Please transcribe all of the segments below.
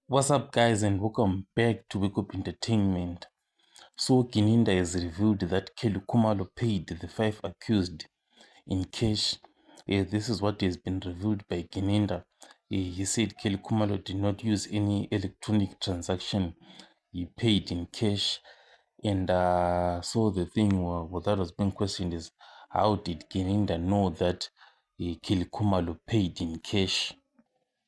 What's up, guys, and welcome back to Wake Up Entertainment. So, Gininda has revealed that Kelly Kumalo paid the 5 accused in cash. This is what has been revealed by Gininda. He said Kelly Kumalo did not use any electronic transaction, he paid in cash. And so, the thing that was being questioned is how did Gininda know that Kelly Kumalo paid in cash?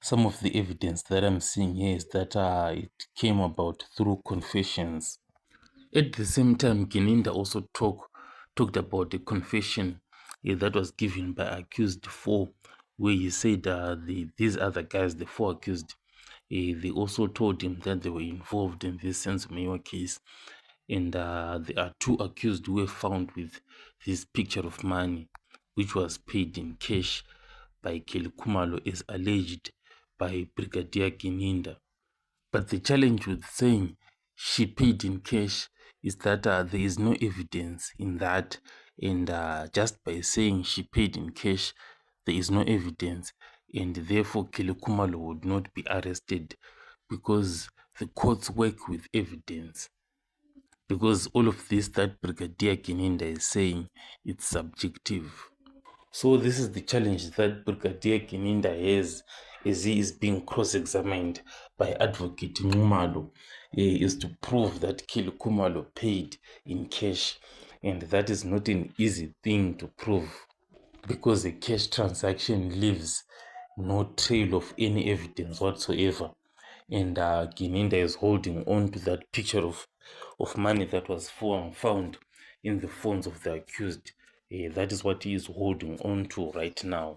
Some of the evidence that I'm seeing here is that it came about through confessions. At the same time, Gininda also talked about the confession that was given by accused four, where he said these other guys, the four accused, they also told him that they were involved in this Senzo case. And there are two accused who were found with this picture of money, which was paid in cash by Kelly Kumalo as alleged by Brigadier Gininda. But the challenge with saying she paid in cash is that there is no evidence in that. And just by saying she paid in cash, there is no evidence. And therefore, Kelly Kumalo would not be arrested because the courts work with evidence. Because all of this that Brigadier Gininda is saying, it's subjective. So this is the challenge that Brigadier Gininda has as he is being cross-examined by Advocate Nxumalo, is to prove that Kelly Kumalo paid in cash. And that is not an easy thing to prove because a cash transaction leaves no trail of any evidence whatsoever. And Gininda is holding on to that picture of money that was found in the phones of the accused. That is what he is holding on to right now.